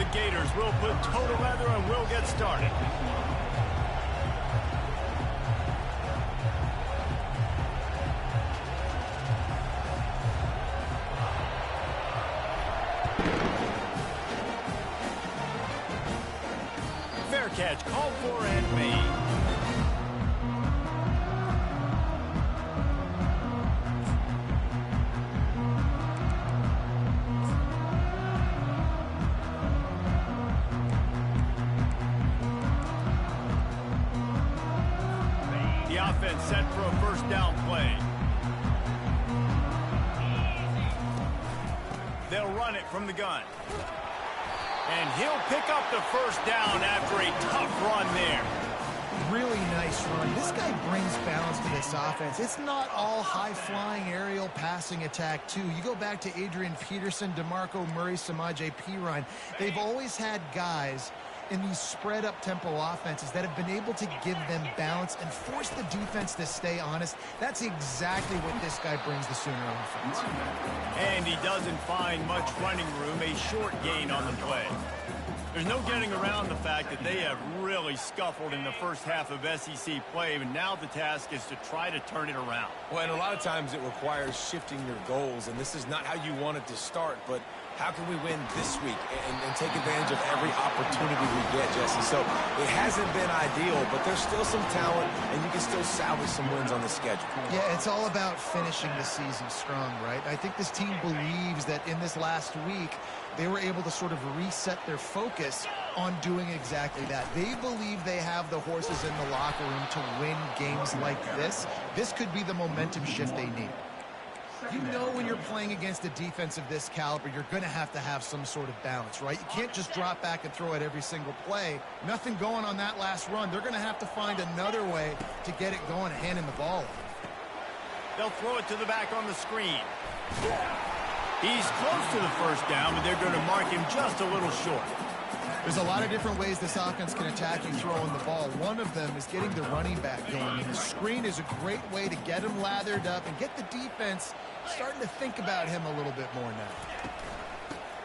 The Gators will put total leather and will get started. Fair catch called for and made. Offense set for a first down play. They'll run it from the gun. And he'll pick up the first down after a tough run there. Really nice run. This guy brings balance to this offense. It's not all high-flying aerial passing attack, too. You go back to Adrian Peterson, DeMarco Murray, Samaje Perine. They've always had guys in these spread-up tempo offenses that have been able to give them balance and force the defense to stay honest. That's exactly what this guy brings the Sooner offense. And he doesn't find much running room, a short gain on the play. There's no getting around the fact that they have really scuffled in the first half of SEC play, and now the task is to try to turn it around. Well, and a lot of times it requires shifting your goals, and this is not how you want it to start, but how can we win this week and take advantage of every opportunity we get, Jesse? So it hasn't been ideal, but there's still some talent, and you can still salvage some wins on the schedule. Yeah, it's all about finishing the season strong, right? I think this team believes that in this last week, they were able to sort of reset their focus on doing exactly that. They believe they have the horses in the locker room to win games like this. This could be the momentum shift they need. You know when you're playing against a defense of this caliber, you're going to have some sort of balance, right? You can't just drop back and throw it every single play. Nothing going on that last run. They're going to have to find another way to get it going, handing the ball off. They'll throw it to the back on the screen. He's close to the first down, but they're going to mark him just a little short. There's a lot of different ways this offense can attack you throwing the ball. One of them is getting the running back going. And the screen is a great way to get him lathered up and get the defense starting to think about him a little bit more now.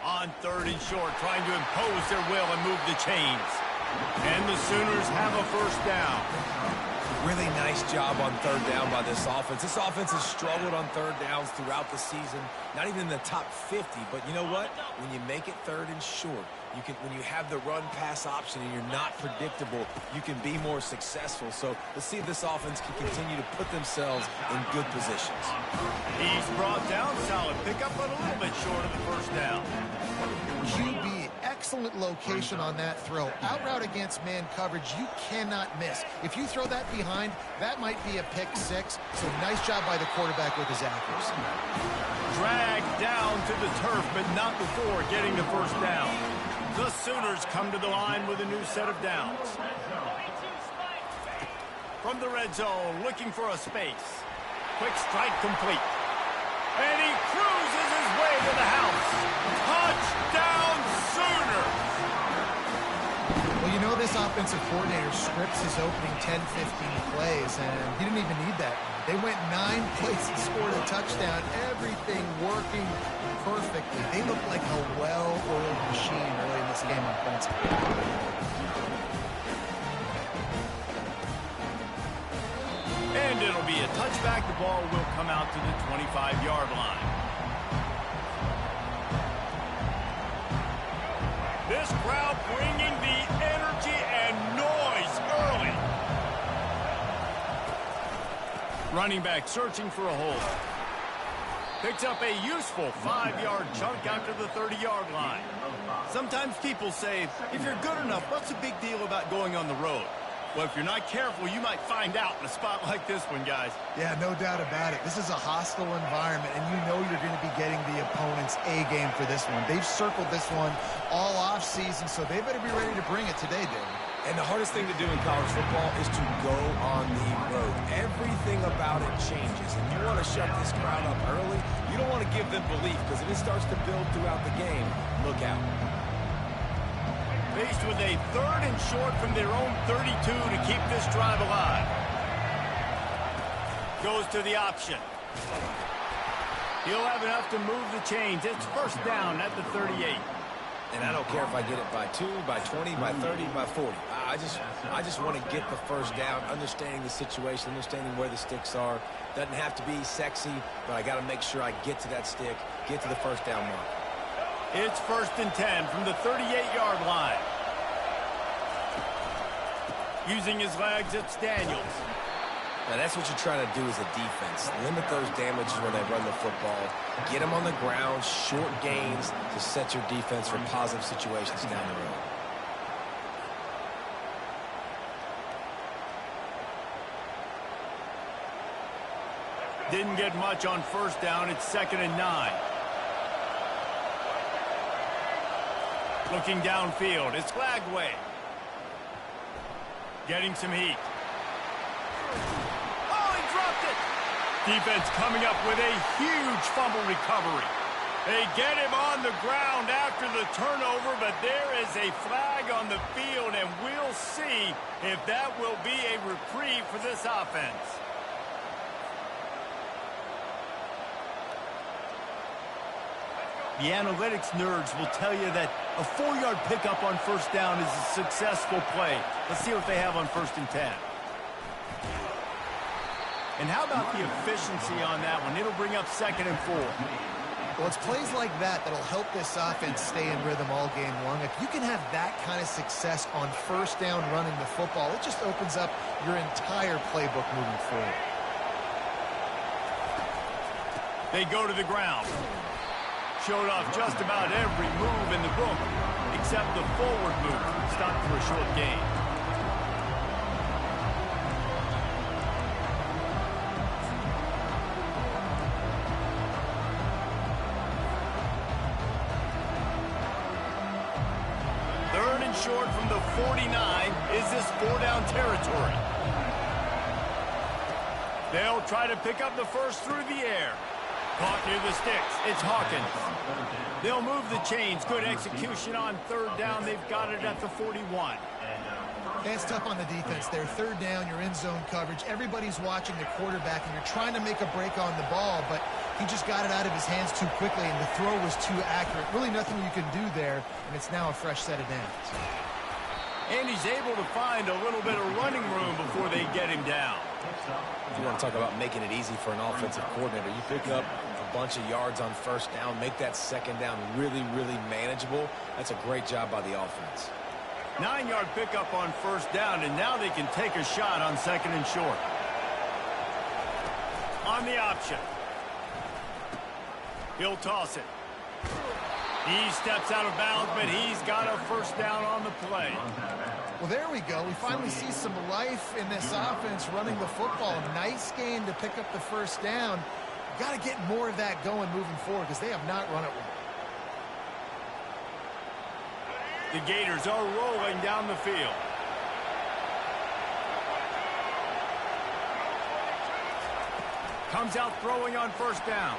On third and short, trying to impose their will and move the chains. And the Sooners have a first down. Really nice job on third down by this offense. This offense has struggled on third downs throughout the season. Not even in the top 50, but you know what? When you make it third and short, when you have the run-pass option and you're not predictable, you can be more successful. So let's see if this offense can continue to put themselves in good positions. He's brought down, solid pickup, but a little bit short of the first down. QB, excellent location on that throw. Out route against man coverage, you cannot miss. If you throw that behind, that might be a pick six. So nice job by the quarterback with his accuracy. Dragged down to the turf, but not before getting the first down. The Sooners come to the line with a new set of downs. From the red zone, looking for a space. Quick strike complete. And he cruises his way to the house. Touchdown, Sooners! Well, you know this offensive coordinator scripts his opening 10, 15 plays, and he didn't even need that. They went 9 plays and scored a touchdown. Everything working perfectly. They look like a well-oiled machine early in this game offensively. And it'll be a touchback. The ball will come out to the 25-yard line. This crowd bringing the energy and noise early. Running back searching for a hole. Picks up a useful 5-yard chunk after the 30-yard line. Sometimes people say, if you're good enough, what's the big deal about going on the road? Well, if you're not careful, you might find out in a spot like this one, guys. Yeah, no doubt about it. This is a hostile environment, and you know you're going to be getting the opponent's A game for this one. They've circled this one all off-season, so they better be ready to bring it today, David. And the hardest thing to do in college football is to go on the road. Everything about it changes, and you want to shut this crowd up early. You don't want to give them belief, because if it starts to build throughout the game, look out. Faced with a third and short from their own 32 to keep this drive alive. Goes to the option. He'll have enough to move the chains. It's first down at the 38. And I don't don't care if I get it by 2, by 20, by 30, by 40. I just want to get the first down, understanding the situation, understanding where the sticks are. Doesn't have to be sexy, but I got to make sure I get to that stick, get to the first down mark. It's 1st and 10 from the 38-yard line. Using his legs, it's Daniels. Now, that's what you're trying to do as a defense. Limit those damages when they run the football. Get them on the ground, short gains to set your defense for positive situations down the road. Didn't get much on 1st down. It's 2nd and 9. Looking downfield, it's Lagway. Getting some heat. Defense coming up with a huge fumble recovery. They get him on the ground after the turnover, but there is a flag on the field, and we'll see if that will be a reprieve for this offense. The analytics nerds will tell you that a 4-yard pickup on 1st down is a successful play. Let's see what they have on 1st and 10. And how about the efficiency on that one? It'll bring up 2nd and 4. Well, it's plays like that that'll help this offense stay in rhythm all game long. If you can have that kind of success on 1st down running the football, it just opens up your entire playbook moving forward. They go to the ground. Showed off just about every move in the book, except the forward move. Stopped for a short gain. Short from the 49. Is this 4-down territory? They'll try to pick up the first through the air. Caught near the sticks. It's Hawkins. They'll move the chains. Good execution on 3rd down. They've got it at the 41. It's tough on the defense there. 3rd down, you're in zone coverage. Everybody's watching the quarterback, and you're trying to make a break on the ball, but he just got it out of his hands too quickly, and the throw was too accurate. Really nothing you can do there, and it's now a fresh set of downs. And he's able to find a little bit of running room before they get him down. If you want to talk about making it easy for an offensive coordinator, you pick up a bunch of yards on 1st down, make that 2nd down really, really manageable. That's a great job by the offense. 9-yard pickup on 1st down, and now they can take a shot on 2nd and short. On the option. He'll toss it. He steps out of bounds, but he's got a 1st down on the play. Well, there we go. We finally see some life in this offense running the football. Nice game to pick up the 1st down. Got to get more of that going moving forward because they have not run it well. The Gators are rolling down the field. Comes out throwing on 1st down.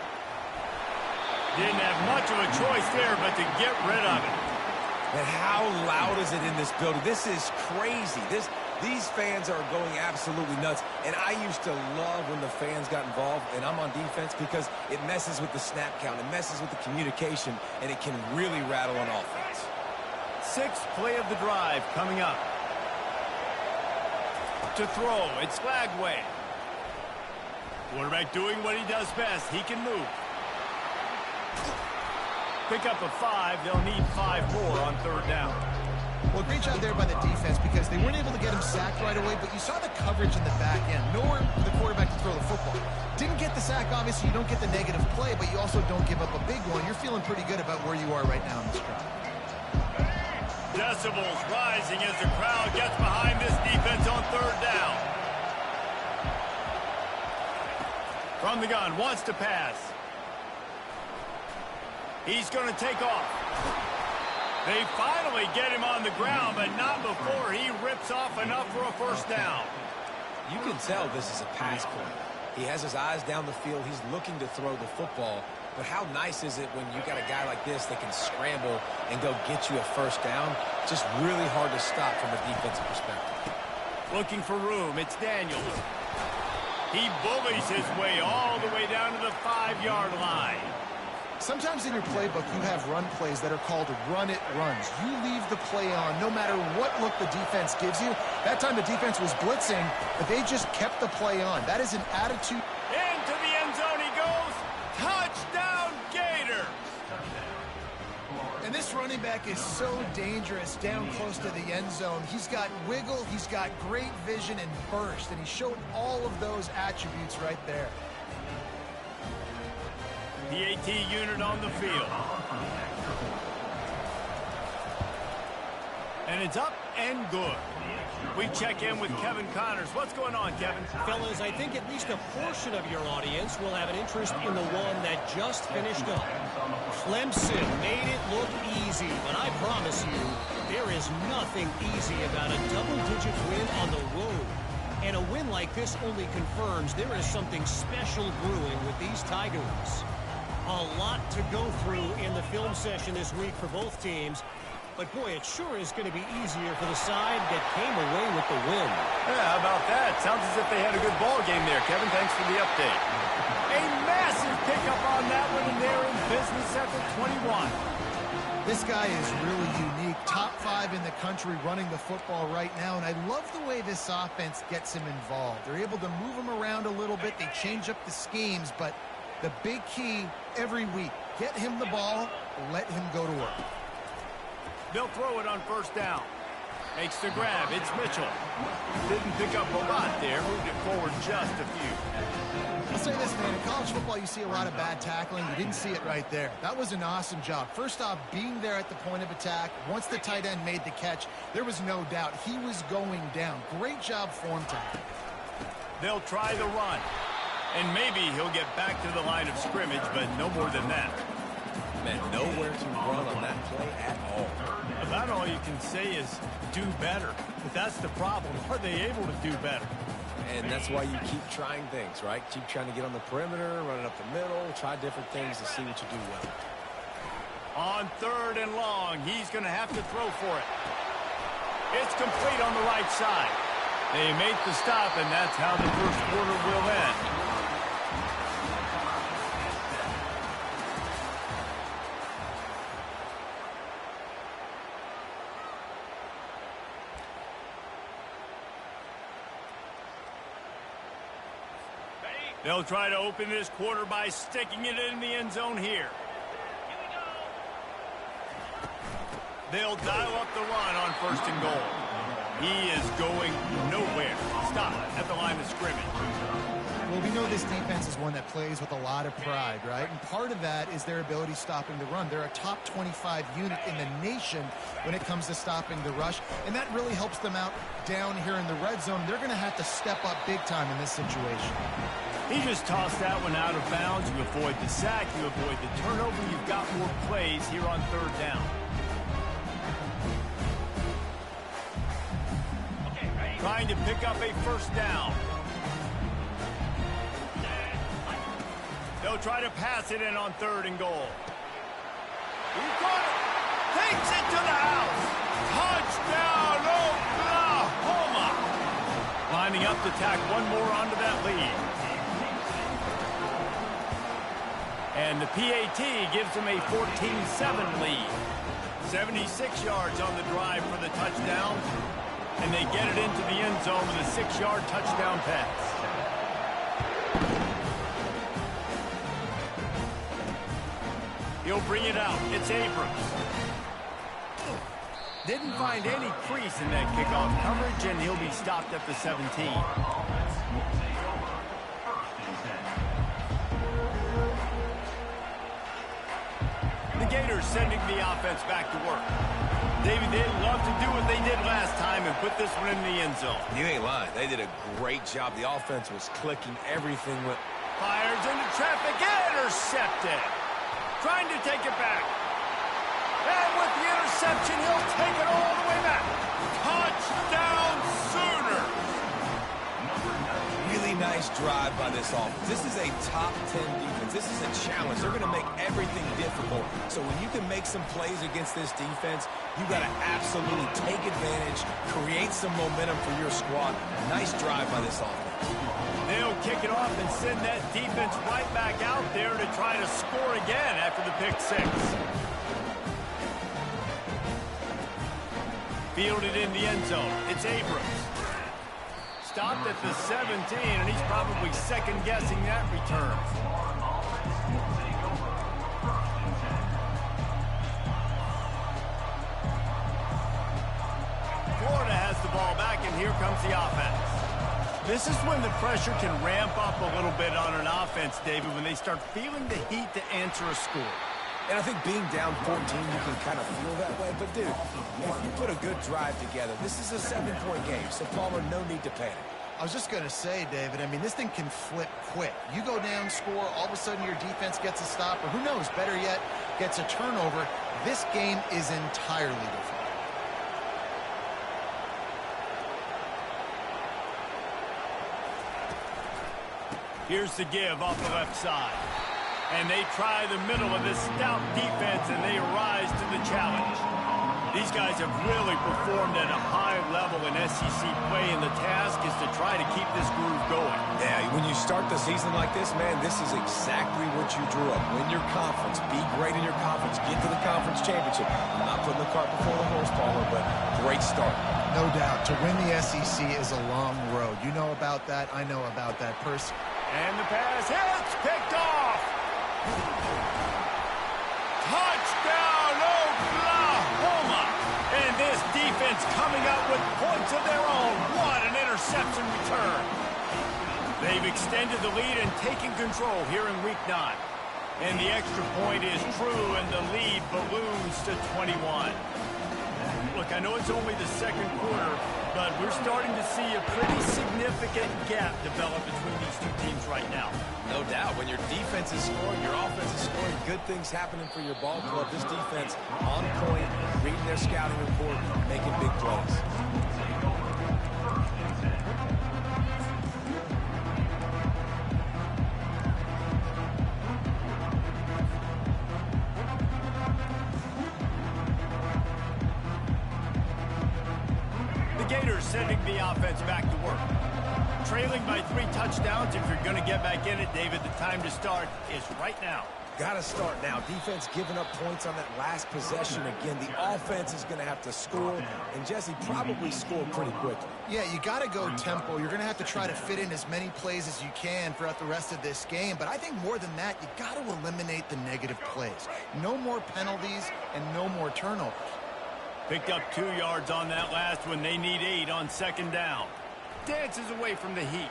Didn't have much of a choice there, but to get rid of it. And how loud is it in this building? This is crazy. These fans are going absolutely nuts. And I used to love when the fans got involved, and I'm on defense, because it messes with the snap count. It messes with the communication, and it can really rattle on offense. 6th play of the drive coming up. To throw, it's Lagway. Quarterback doing what he does best. He can move. Pick up a 5. They'll need 5 more on 3rd down. Well, great job there by the defense because they weren't able to get him sacked right away, but you saw the coverage in the back end. Nowhere for the quarterback to throw the football. Didn't get the sack, obviously. You don't get the negative play, but you also don't give up a big one. You're feeling pretty good about where you are right now in this drive. Decibels rising as the crowd gets behind this defense on 3rd down. From the gun, wants to pass. He's going to take off. They finally get him on the ground, but not before he rips off enough for a 1st down. You can tell this is a pass play. He has his eyes down the field. He's looking to throw the football. But how nice is it when you got a guy like this that can scramble and go get you a 1st down? Just really hard to stop from a defensive perspective. Looking for room, it's Daniels. He bullies his way all the way down to the 5-yard line. Sometimes in your playbook, you have run plays that are called run-it runs. You leave the play on no matter what look the defense gives you. That time the defense was blitzing, but they just kept the play on. That is an attitude. Into the end zone he goes. Touchdown, Gators! And this running back is so dangerous down close to the end zone. He's got wiggle, he's got great vision and burst, and he showed all of those attributes right there. PAT unit on the field. And it's up and good. We check in with Kevin Connors. What's going on, Kevin? Fellas, I think at least a portion of your audience will have an interest in the one that just finished up. Clemson made it look easy, but I promise you, there is nothing easy about a double-digit win on the road. And a win like this only confirms there is something special brewing with these Tigers. A lot to go through in the film session this week for both teams. But, boy, it sure is going to be easier for the side that came away with the win. Yeah, how about that? Sounds as if they had a good ball game there, Kevin. Thanks for the update. A massive pickup on that one, and they're in business at the 21. This guy is really unique. Top 5 in the country running the football right now, and I love the way this offense gets him involved. They're able to move him around a little bit. They change up the schemes, but the big key every week, get him the ball, let him go to work. They'll throw it on first down. Makes the grab. It's Mitchell. Didn't pick up a lot there. Moved it forward just a few. I'll say this, man. In college football, you see a lot of bad tackling. You didn't see it right there. That was an awesome job. First off, being there at the point of attack. Once the tight end made the catch, there was no doubt he was going down. Great job form tackle. They'll try the run. And maybe he'll get back to the line of scrimmage, but no more than that. Man, nowhere to run on that play at all. About all you can say is do better. But that's the problem. Are they able to do better? And that's why you keep trying things, right? Keep trying to get on the perimeter, run it up the middle, try different things to see what you do well. On 3rd and long, he's going to have to throw for it. It's complete on the right side. They make the stop, and that's how the first quarter will end. They'll try to open this quarter by sticking it in the end zone here. They'll dial up the run on 1st and goal. He is going nowhere. Stop at the line of scrimmage. Well, we know this defense is one that plays with a lot of pride, right? And part of that is their ability stopping the run. They're a top 25 unit in the nation when it comes to stopping the rush, and that really helps them out down here in the red zone. They're going to have to step up big time in this situation. He just tossed that one out of bounds. You avoid the sack, you avoid the turnover. You've got more plays here on 3rd down. Trying to pick up a first down. They'll try to pass it in on 3rd and goal. He caught it. Takes it to the house. Touchdown, Oklahoma. Lining up to tack one more onto that lead. And the PAT gives them a 14-7 lead. 76 yards on the drive for the touchdown. And they get it into the end zone with a 6-yard touchdown pass. He'll bring it out. It's Abrams. Didn't find any crease in that kickoff coverage, and he'll be stopped at the 17. The Gators sending the offense back to work. David, they'd love to do what they did last time and put this one in the end zone. You ain't lying. They did a great job. The offense was clicking. Everything went. Fires into traffic. Intercepted. Trying to take it back. And with the interception, he'll take it all the way back. Touchdown, Sooners. Really nice drive by this offense. This is a top 10 defense. This is a challenge. They're going to make everything difficult. So when you can make some plays against this defense, you got to absolutely take advantage, create some momentum for your squad. Nice drive by this offense. They'll kick it off and send that defense right back out there to try to score again after the pick six. Fielded in the end zone. It's Abrams. Stopped at the 17, and he's probably second-guessing that return. Florida has the ball back, and here comes the offense. This is when the pressure can ramp up a little bit on an offense, David, when they start feeling the heat to answer a score. And I think being down 14, you can kind of feel that way. But, dude, if you put a good drive together, this is a 7-point game, so Palmer, no need to panic. I was just going to say, David, I mean, this thing can flip quick. You go down, score, all of a sudden your defense gets a stop, or who knows, better yet, gets a turnover. This game is entirely different. Here's the give off the left side. And they try the middle of this stout defense, and they rise to the challenge. These guys have really performed at a high level in SEC play, and the task is to try to keep this groove going. Yeah, when you start the season like this, man, this is exactly what you drew up. Win your conference, be great in your conference, get to the conference championship. I'm not putting the cart before the horse, Palmer, but great start. No doubt. To win the SEC is a long road. You know about that. I know about that. Person. And the pass hits, picked off. Touchdown, Oklahoma. And this defense coming up with points of their own. What an interception return. They've extended the lead and taken control here in week 9. And the extra point is true, and the lead balloons to 21. Look, I know it's only the second quarter, but we're starting to see a pretty significant gap develop between these two teams right now. No doubt. When your defense is scoring, your offense is scoring, good things happening for your ball club. This defense on point, reading their scouting report, making big plays. Gators sending the offense back to work. Trailing by 3 touchdowns. If you're going to get back in it, David, the time to start is right now. Got to start now. Defense giving up points on that last possession. Again, the offense is going to have to score, and Jesse probably score pretty quickly. Yeah, you got to go tempo. You're going to have to try to fit in as many plays as you can throughout the rest of this game. But I think more than that, you got to eliminate the negative plays. No more penalties and no more turnovers. Picked up 2 yards on that last one. They need 8 on second down. Dances away from the heat.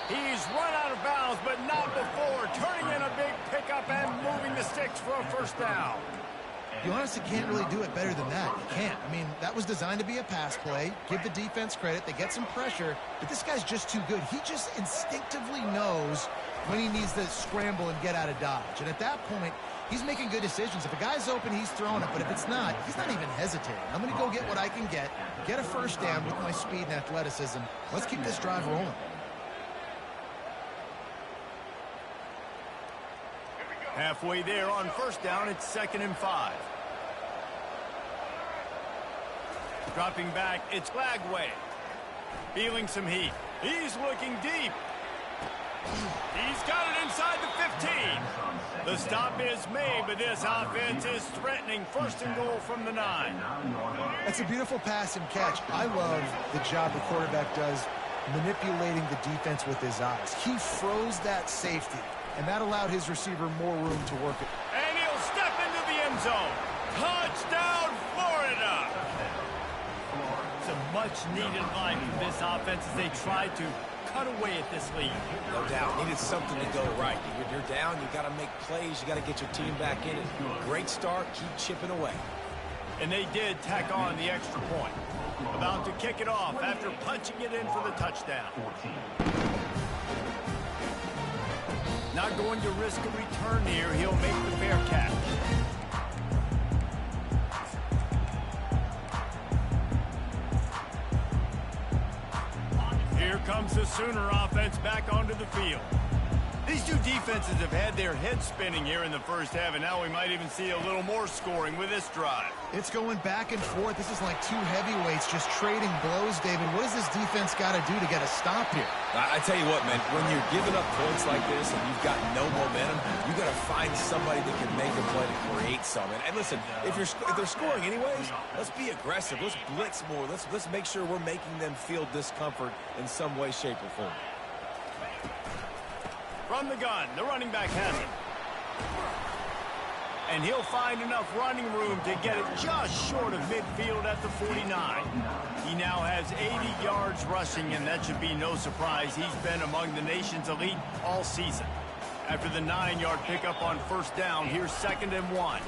He's run out of bounds, but not before. Turning in a big pickup and moving the sticks for a first down. You honestly can't really do it better than that. You can't. I mean, that was designed to be a pass play. Give the defense credit. They get some pressure, but this guy's just too good. He just instinctively knows when he needs to scramble and get out of dodge. And at that point, he's making good decisions. If a guy's open, he's throwing it. But if it's not, he's not even hesitating. I'm going to go get what I can get a first down with my speed and athleticism. Let's keep this drive rolling. Halfway there on first down, it's 2nd and 5. Dropping back, it's Lagway. Feeling some heat. He's looking deep. He's got it inside the 15. The stop is made, but this offense is threatening. 1st and goal from the 9. That's a beautiful pass and catch. I love the job the quarterback does manipulating the defense with his eyes. He froze that safety, and that allowed his receiver more room to work it. And he'll step into the end zone. Touchdown, Florida! It's a much-needed line from this offense as they try to cut away at this lead. No doubt. Needed something to go right. You're down, you got to make plays, you got to get your team back in it. Great start, keep chipping away. And they did tack on the extra point. About to kick it off after punching it in for the touchdown. Not going to risk a return here. He'll make the fair catch. Here comes the Sooner offense back onto the field. These two defenses have had their heads spinning here in the first half, and now we might even see a little more scoring with this drive. It's going back and forth. This is like two heavyweights just trading blows, David. What does this defense got to do to get a stop here? I tell you what, man, when you're giving up points like this and you've got no momentum, you got to find somebody that can make a play to create something. And listen, if they're scoring anyways, let's be aggressive. Let's blitz more. Let's make sure we're making them feel discomfort in some way, shape, or form. From the gun, the running back has it. And he'll find enough running room to get it just short of midfield at the 49. He now has 80 yards rushing, and that should be no surprise. He's been among the nation's elite all season. After the 9-yard pickup on first down, here's 2nd and 1.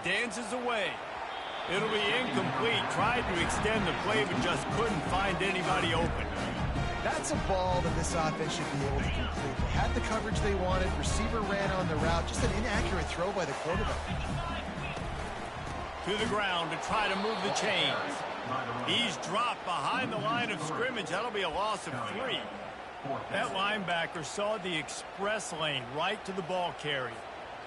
Dances away. It'll be incomplete. Tried to extend the play, but just couldn't find anybody open. That's a ball that this offense should be able to complete. They had the coverage they wanted. Receiver ran on the route. Just an inaccurate throw by the quarterback. To the ground to try to move the chains. He's dropped behind the line of scrimmage. That'll be a loss of 3. That linebacker saw the express lane right to the ball carrier.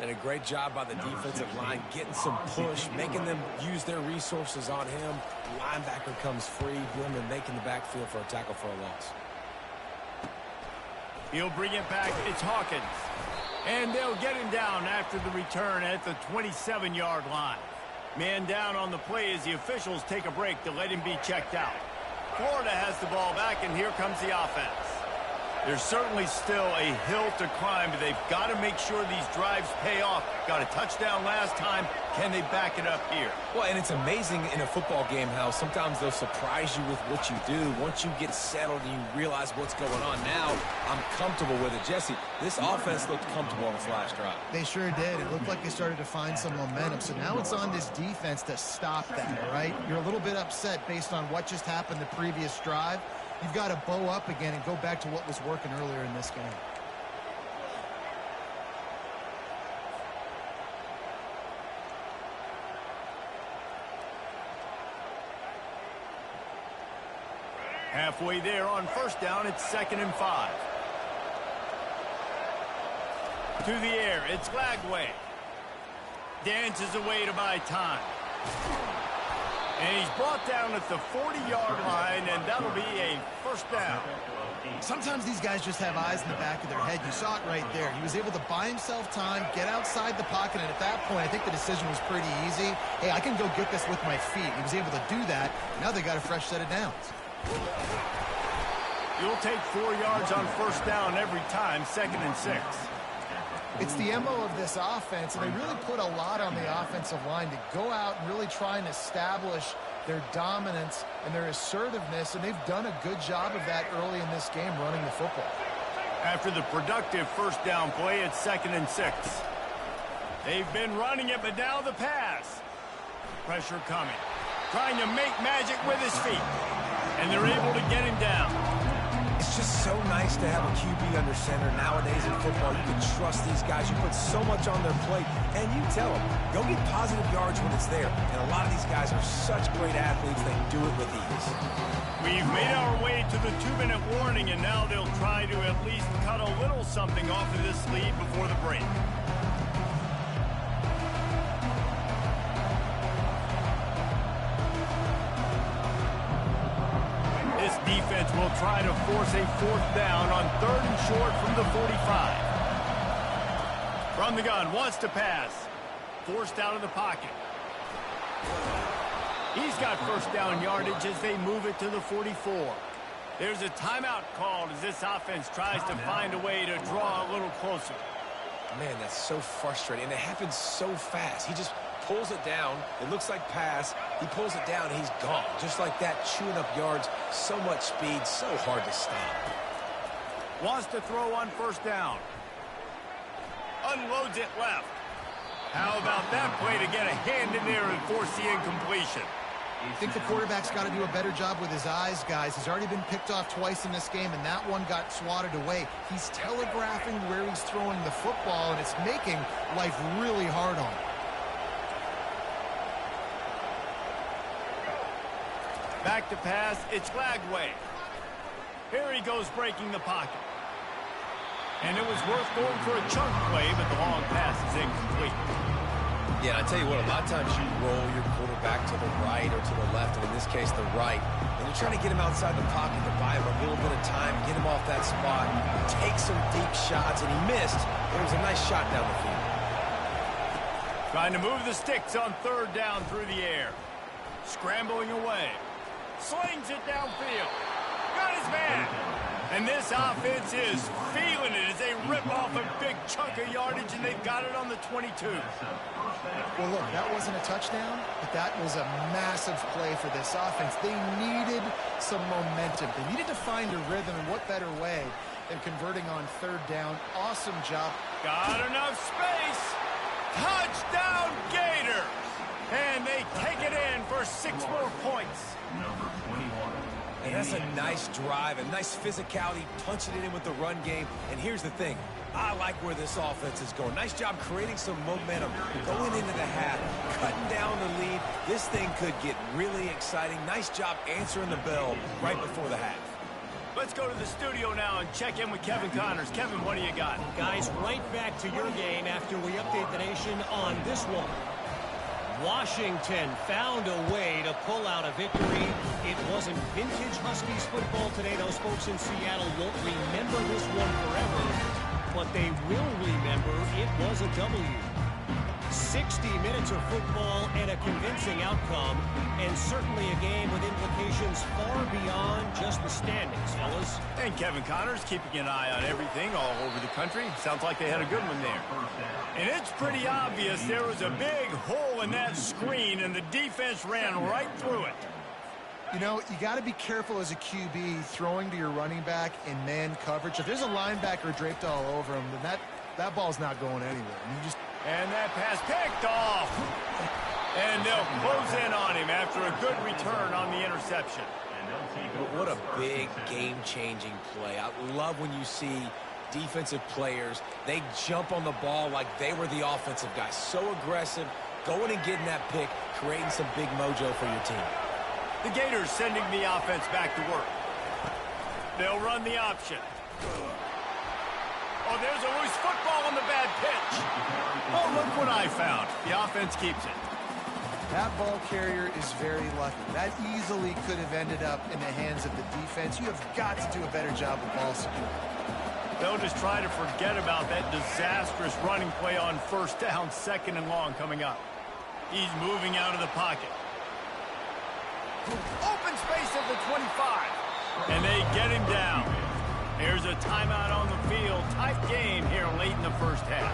And a great job by the defensive line getting some push, making them use their resources on him. Linebacker comes free, boom, and making the backfield for a tackle for a loss. He'll bring it back. It's Hawkins. And they'll get him down after the return at the 27-yard line. Man down on the play as the officials take a break to let him be checked out. Florida has the ball back, and here comes the offense. There's certainly still a hill to climb, but they've got to make sure these drives pay off. Got a touchdown last time. Can they back it up here? Well, and it's amazing in a football game how sometimes they'll surprise you with what you do. Once you get settled and you realize what's going on, now I'm comfortable with it. Jesse, this offense looked comfortable on this last drive. They sure did. It looked like they started to find some momentum. So now it's on this defense to stop that, all right? You're a little bit upset based on what just happened the previous drive. You've got to bow up again and go back to what was working earlier in this game. Halfway there on first down, it's 2nd and 5. To the air, it's Lagway. Dances away to buy time. And he's brought down at the 40-yard line, and that'll be a first down. Sometimes these guys just have eyes in the back of their head. You saw it right there. He was able to buy himself time, get outside the pocket, and at that point, I think the decision was pretty easy. Hey, I can go get this with my feet. He was able to do that. Now they got a fresh set of downs. You'll take 4 yards on first down every time, 2nd and 6. It's the MO of this offense, and they really put a lot on the offensive line to go out and really try and establish their dominance and their assertiveness, and they've done a good job of that early in this game running the football. After the productive first down play, it's 2nd and 6. They've been running it, but now the pass. Pressure coming. Trying to make magic with his feet. And they're able to get him down. It's just so nice to have a QB under center. Nowadays in football, you can trust these guys. You put so much on their plate, and you tell them, go get positive yards when it's there. And a lot of these guys are such great athletes, they do it with ease. We've made our way to the 2-minute warning, and now they'll try to at least cut a little something off of this lead before the break. This defense will try to force a fourth down on 3rd and short from the 45. From the gun, wants to pass. Forced out of the pocket. He's got first down yardage as they move it to the 44. There's a timeout called as this offense tries to find a way to draw a little closer. Man, that's so frustrating, and it happens so fast. He just pulls it down. It looks like pass. He pulls it down, and he's gone. Just like that, chewing up yards. So much speed, so hard to stop. Wants to throw on first down. Unloads it left. How about that play to get a hand in there and force the incompletion? I think the quarterback's got to do a better job with his eyes, guys. He's already been picked off twice in this game, and that one got swatted away. He's telegraphing where he's throwing the football, and it's making life really hard on him. Back to pass, it's Lagway. Here he goes breaking the pocket. And it was worth going for a chunk play, but the long pass is incomplete. Yeah, and I tell you what, a lot of times you roll your quarterback to the right or to the left, and in this case, the right. And you're trying to get him outside the pocket to buy him a little bit of time, get him off that spot, take some deep shots, and he missed. But it was a nice shot down the field. Trying to move the sticks on third down through the air. Scrambling away. Slings it downfield. Got his man. And this offense is feeling it as they rip off a big chunk of yardage, and they've got it on the 22. Well, look, that wasn't a touchdown, but that was a massive play for this offense. They needed some momentum. They needed to find a rhythm, and what better way than converting on third down. Awesome job. Got enough space. Touchdown Gators. And they take it in for 6 more points. And that's a nice drive, a nice physicality, punching it in with the run game. And here's the thing. I like where this offense is going. Nice job creating some momentum, going into the half, cutting down the lead. This thing could get really exciting. Nice job answering the bell right before the half. Let's go to the studio now and check in with Kevin Connors. Kevin, what do you got? Guys, right back to your game after we update the nation on this one. Washington found a way to pull out a victory. It wasn't vintage Huskies football today. Those folks in Seattle won't remember this one forever, but they will remember it was a W. 60 minutes of football and a convincing outcome, and certainly a game with implications far beyond just the standings, fellas. And Kevin Connors keeping an eye on everything all over the country. Sounds like they had a good one there. And it's pretty obvious there was a big hole in that screen, and the defense ran right through it. You know, you got to be careful as a QB throwing to your running back in man coverage. If there's a linebacker draped all over him, then that ball's not going anywhere. And that pass picked off. And they'll close in on him after a good return on the interception. What a big game-changing play. I love when you see defensive players, they jump on the ball like they were the offensive guys. So aggressive, going and getting that pick, creating some big mojo for your team. The Gators sending the offense back to work. They'll run the option. Oh, there's a loose football on the bad pitch. Oh, look what I found. The offense keeps it. That ball carrier is very lucky. That easily could have ended up in the hands of the defense. You have got to do a better job of ball security. They'll just try to forget about that disastrous running play on first down, 2nd and long coming up. He's moving out of the pocket. Open space at the 25. And they get him down. Here's a timeout on the field. Tight game here late in the first half.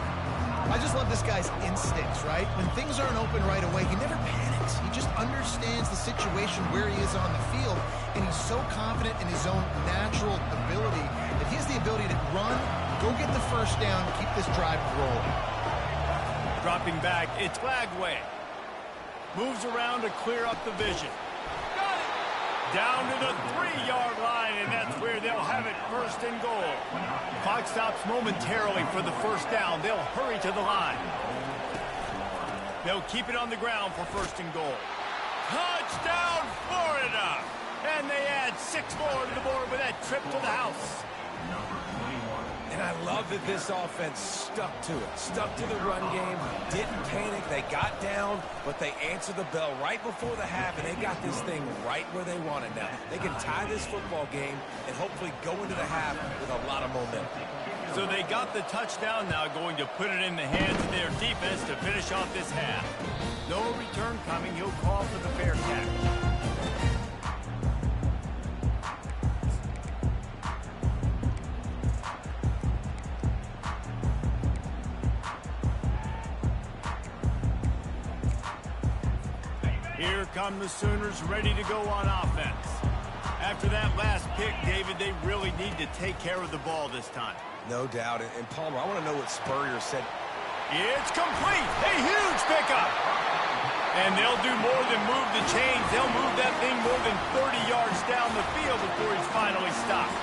I just love this guy's instincts, right? When things aren't open right away, he never panics. He just understands the situation where he is on the field, and he's so confident in his own natural ability that he has the ability to run, go get the first down, keep this drive rolling. Dropping back, it's Lagway. Moves around to clear up the vision. Got it! Down to the 3-yard line, and that's where they'll have it 1st and goal. Clock stops momentarily for the first down. They'll hurry to the line. They'll keep it on the ground for 1st and goal. Touchdown, Florida! And they add 6 more to the board with that trip to the house. And I love that this offense stuck to it, stuck to the run game, didn't panic. They got down, but they answered the bell right before the half, and they got this thing right where they want it now. They can tie this football game and hopefully go into the half with a lot of momentum. So they got the touchdown now, going to put it in the hands of their defense to finish off this half. No return coming. He'll call for the fair catch. Here come the Sooners ready to go on offense. After that last pick, David, they really need to take care of the ball this time. No doubt. And Palmer, I want to know what Spurrier said. It's complete. A huge pickup. And they'll do more than move the chains. They'll move that thing more than 30 yards down the field before he's finally stopped.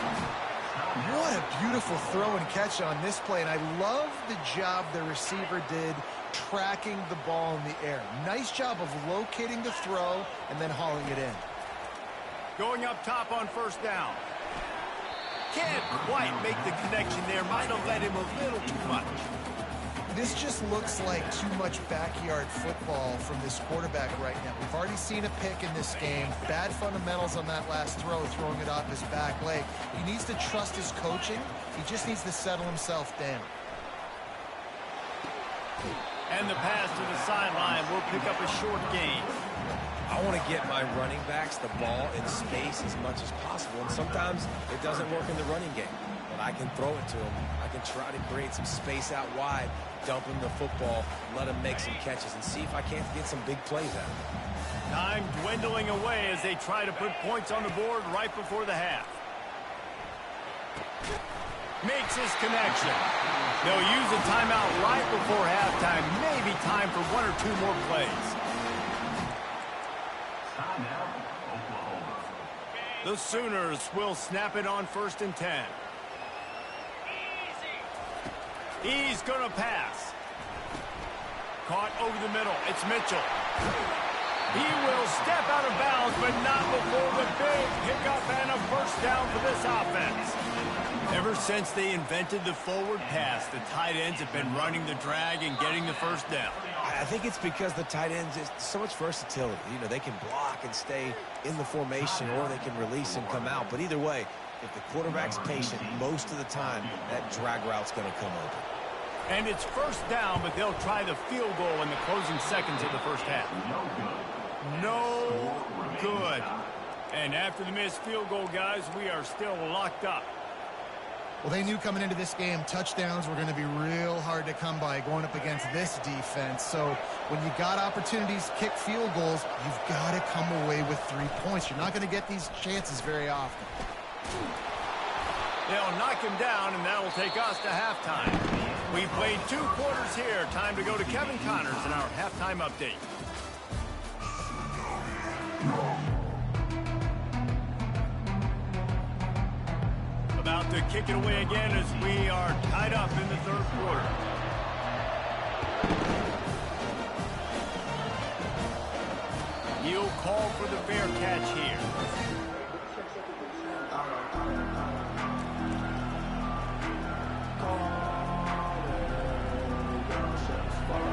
What a beautiful throw and catch on this play, and I love the job the receiver did tracking the ball in the air. Nice job of locating the throw and then hauling it in. Going up top on 1st down. Can't quite make the connection there. Might have led him a little too much. This just looks like too much backyard football from this quarterback right now. We've already seen a pick in this game. Bad fundamentals on that last throw, throwing it off his back leg. He needs to trust his coaching. He just needs to settle himself down. And the pass to the sideline will pick up a short gain. I want to get my running backs the ball in space as much as possible, and sometimes it doesn't work in the running game. But I can throw it to him. I can try to create some space out wide, dump him the football, let him make some catches, and see if I can't get some big plays out of it. Time dwindling away as they try to put points on the board right before the half. Makes his connection. They'll use a timeout right before halftime. Maybe time for one or two more plays. The Sooners will snap it on 1st and 10. He's going to pass. Caught over the middle. It's Mitchell. He will step out of bounds, but not before the big pickup and a first down for this offense. Ever since they invented the forward pass, the tight ends have been running the drag and getting the first down. I think it's because the tight ends is so much versatility. You know, they can block and stay in the formation, or they can release and come out. But either way, if the quarterback's patient, most of the time, that drag route's going to come open. And it's first down, but they'll try the field goal in the closing seconds of the first half. No good. And after the missed field goal, guys, we are still locked up. Well, they knew coming into this game, touchdowns were going to be real hard to come by going up against this defense. So when you got opportunities to kick field goals, you've got to come away with 3 points. You're not going to get these chances very often. They'll knock him down, and that'll take us to halftime. We played 2 quarters here. Time to go to Kevin Connors in our halftime update. About to kick it away again as we are tied up in the 3rd quarter. He'll call for the fair catch here.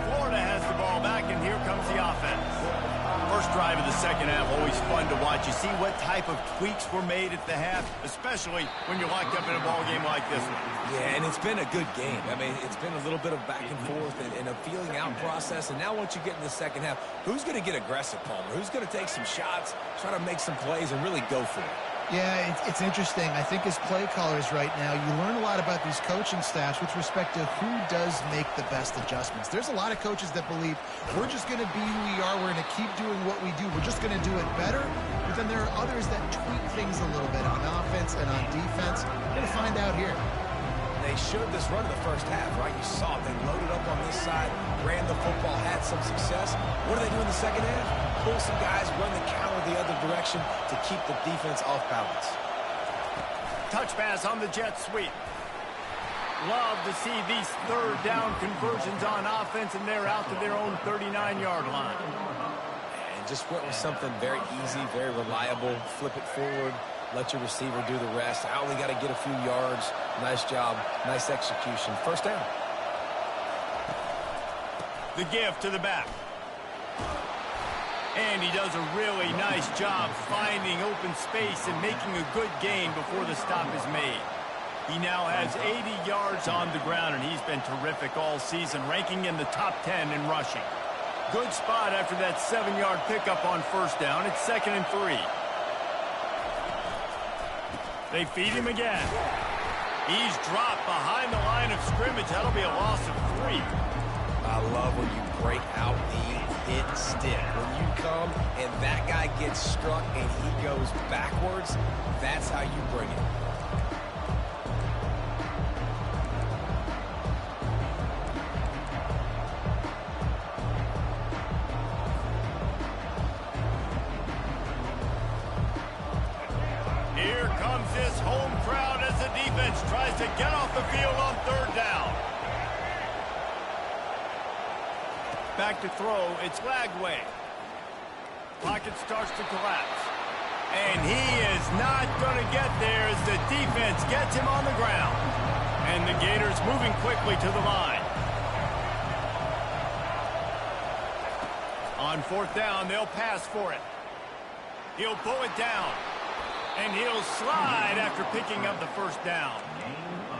Florida has the ball back, and here comes the offense. First drive of the second half, always fun to watch. You see what type of tweaks were made at the half, especially when you're locked up in a ball game like this one. Yeah, and it's been a good game. I mean, it's been a little bit of back and forth and a feeling out process. And now once you get in the second half, who's going to get aggressive, Palmer? Who's going to take some shots, try to make some plays, and really go for it? Yeah, it's interesting. I think as play callers right now, you learn a lot about these coaching staffs with respect to who does make the best adjustments. There's a lot of coaches that believe we're just going to be who we are. We're going to keep doing what we do. We're just going to do it better. But then there are others that tweak things a little bit on offense and on defense. We're going to find out here. They showed this run in the first half, right? You saw it. They loaded up on this side, ran the football, had some success. What do they do in the second half? Pull some guys, run the counter the other direction to keep the defense off balance. Touch pass on the jet sweep. Love to see these 3rd down conversions on offense, and they're out to their own 39-yard line. And just went with something very easy, very reliable. Flip it forward. Let your receiver do the rest. I only got to get a few yards. Nice job. Nice execution. First down. The give to the back. And he does a really nice job finding open space and making a good gain before the stop is made. He now has 80 yards on the ground, and he's been terrific all season, ranking in the top 10 in rushing. Good spot after that 7-yard pickup on first down. It's 2nd and 3. They feed him again. He's dropped behind the line of scrimmage. That'll be a loss of 3. I love when you break out the hit stick. When you come and that guy gets struck and he goes backwards, that's how you bring it. Here comes this home crowd as the defense tries to get off the field on 3rd down. Back to throw, it's Lagway. Pocket starts to collapse. And he is not going to get there as the defense gets him on the ground. And the Gators moving quickly to the line. On fourth down, they'll pass for it. He'll pull it down. And he'll slide after picking up the first down.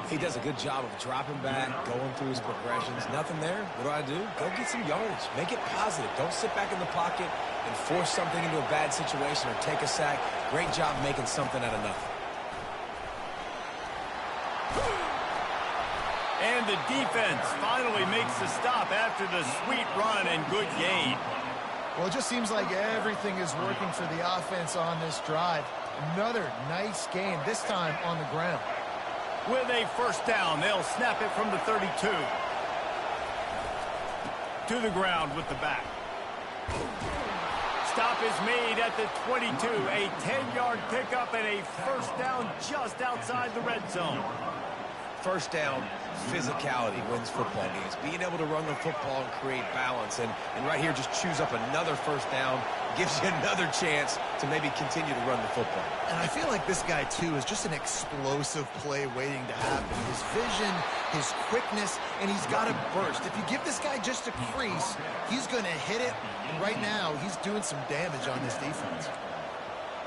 He does a good job of dropping back, going through his progressions. Nothing there. What do? Go get some yardage. Make it positive. Don't sit back in the pocket and force something into a bad situation or take a sack. Great job making something out of nothing. And the defense finally makes the stop after the sweet run and good gain. Well, it just seems like everything is working for the offense on this drive. Another nice gain, this time on the ground. With a first down, they'll snap it from the 32. To the ground with the back. Stop is made at the 22. A 10-yard pickup and a first down just outside the red zone. First down, physicality wins football games. Being able to run the football and create balance. And right here, just choose up another first down. Gives you another chance to maybe continue to run the football. And I feel like this guy, too, is just an explosive play waiting to happen. His vision, his quickness, and he's got a burst. If you give this guy just a crease, he's going to hit it. And right now, he's doing some damage on this defense.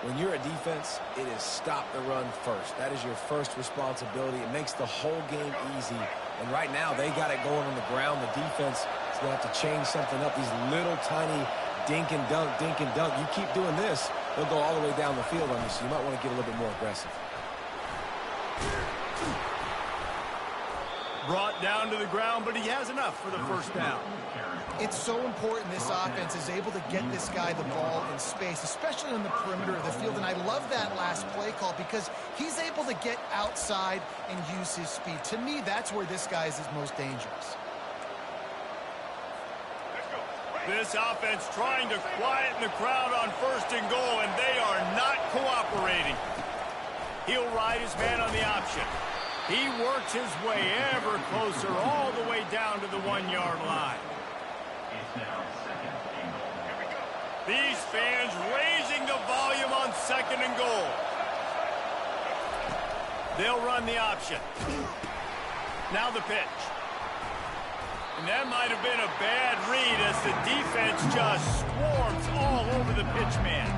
When you're a defense, it is stop the run first. That is your first responsibility. It makes the whole game easy. And right now, they got it going on the ground. The defense is going to have to change something up. These little tiny dink and dunk, dink and dunk. You keep doing this, they'll go all the way down the field on you, so you might want to get a little bit more aggressive. Brought down to the ground, but he has enough for the first down. It's so important this offense is able to get this guy the ball in space, especially on the perimeter of the field. And I love that last play call because he's able to get outside and use his speed. To me, that's where this guy is most dangerous. This offense trying to quieten the crowd on first and goal, and they are not cooperating. He'll ride his man on the option. He works his way ever closer all the way down to the 1-yard line. These fans raising the volume on second and goal. They'll run the option. Now the pitch. And that might have been a bad read as the defense just swarms all over the pitch man.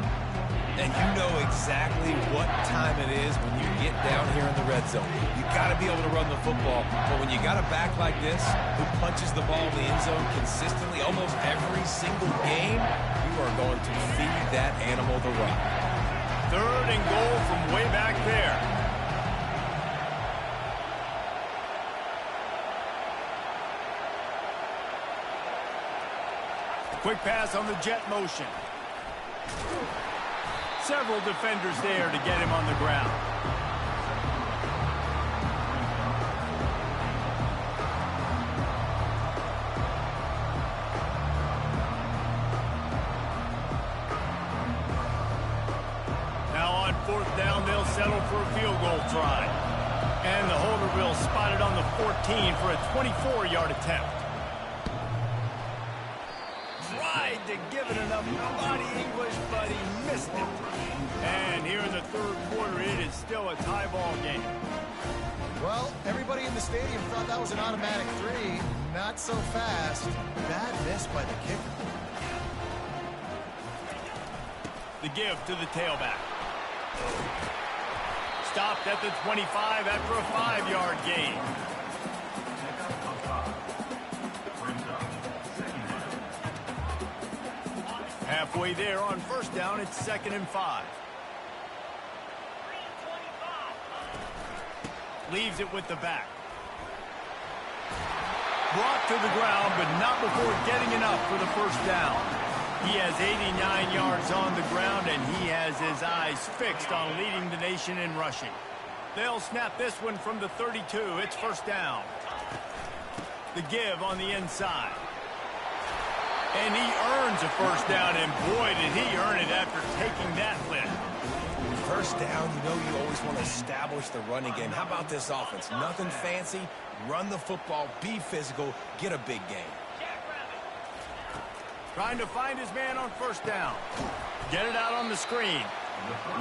And you know exactly what time it is when you get down here in the red zone. You got to be able to run the football. But when you got a back like this who punches the ball in the end zone consistently almost every single game, you are going to feed that animal the rock. Third and goal from way back there. Quick pass on the jet motion. Several defenders there to get him on the ground. Now on fourth down, they'll settle for a field goal try. And the holder will spot it on the 14 for a 24-yard attempt. Tried to give it enough body English, but he missed it. And here in the third quarter, it is still a tie ball game. Well, everybody in the stadium thought that was an automatic 3. Not so fast. Bad miss by the kicker. The give to the tailback. Stopped at the 25 after a 5-yard gain. Halfway there on first down, it's 2nd and 5. Leaves it with the back. Brought to the ground, but not before getting enough for the first down. He has 89 yards on the ground, and he has his eyes fixed on leading the nation in rushing. They'll snap this one from the 32. It's first down. The give on the inside. And he earns a first down, and boy, did he earn it after taking that lift. First down, you know you always want to establish the running game. How about this offense? Nothing fancy. Run the football, be physical, get a big gain. Trying to find his man on first down. Get it out on the screen.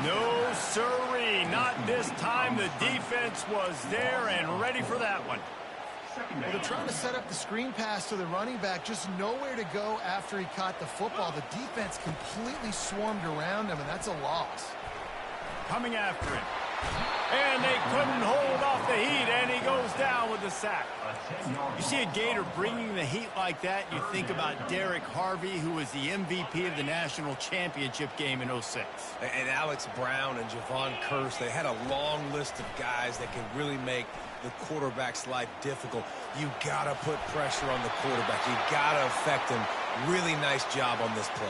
No, sirree. Not this time. The defense was there and ready for that one. Well, they're trying to set up the screen pass to the running back, just nowhere to go after he caught the football. The defense completely swarmed around him, and that's a loss. Coming after him. And they couldn't hold off the heat, and he goes down with the sack. You see a Gator bringing the heat like that, you think about Derek Harvey, who was the MVP of the national championship game in '06. And Alex Brown and Javon Curse, they had a long list of guys that can really make the quarterback's life difficult. You got to put pressure on the quarterback. You got to affect him. Really nice job on this play.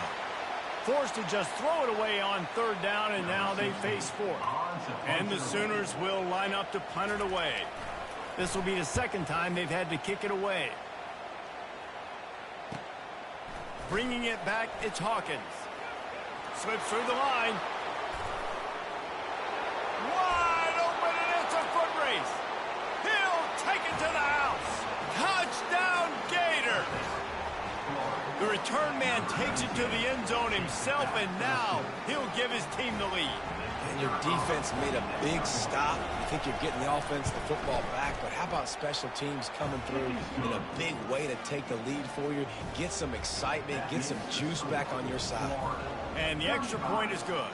Forced to just throw it away on third down, and now they face fourth. And the Sooners will line up to punt it away. This will be the second time they've had to kick it away. Bringing it back, it's Hawkins. Slips through the line. Wide open, and it's a foot race. He'll take it to the house. Touchdown, Gator. The return man takes it to the end zone himself, and now he'll give his team the lead. And your defense made a big stop. You think you're getting the offense, the football back, but how about special teams coming through in a big way to take the lead for you? Get some excitement, get some juice back on your side. And the extra point is good.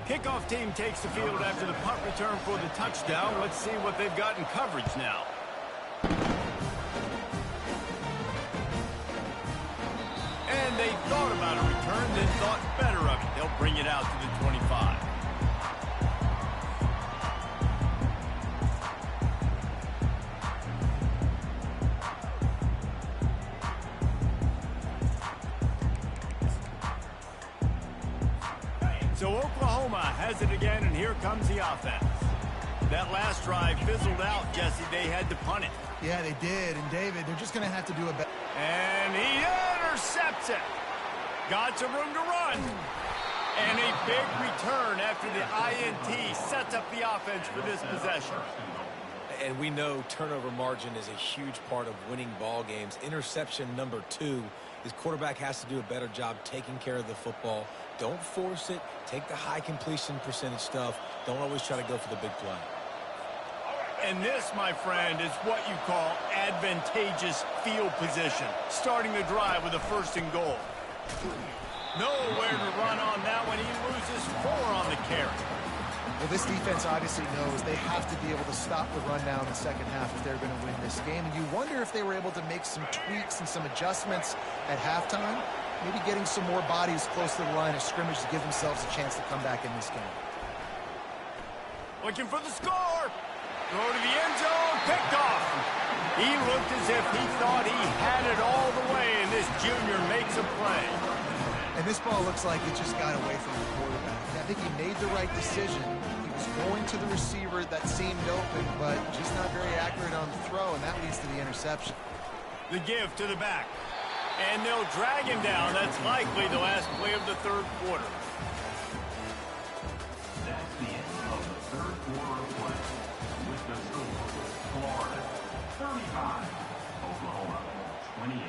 Kickoff team takes the field after the punt return for the touchdown. Let's see what they've got in coverage now. And they thought about a return, then thought better of it. They'll bring it out to the 25. So Oklahoma has it again, and here comes the offense. That last drive fizzled out, Jesse. They had to punt it. Yeah, they did. And, David, they're just going to have to do a better. And he intercepts it. Got some room to run. And a big return after the INT sets up the offense for this possession. And we know turnover margin is a huge part of winning ball games. Interception number 2 is quarterback has to do a better job taking care of the football. Don't force it. Take the high completion percentage stuff. Don't always try to go for the big play. And this, my friend, is what you call advantageous field position. Starting the drive with a 1st and goal. Nowhere to run on that one. He loses 4 on the carry. Well, this defense obviously knows they have to be able to stop the run now in the second half if they're going to win this game. And you wonder if they were able to make some tweaks and some adjustments at halftime. Maybe getting some more bodies close to the line of scrimmage to give themselves a chance to come back in this game. Looking for the score. Throw to the end zone. Picked off. He looked as if he thought he had it all the way, and this junior makes a play. And this ball looks like it just got away from the quarterback. I think he made the right decision. He was going to the receiver that seemed open, but just not very accurate on the throw, and that leads to the interception. The give to the back. And they'll drag him down. That's likely the last play of the 3rd quarter. That's the end of the 3rd quarter of play. With the score, Florida 35, Oklahoma 28.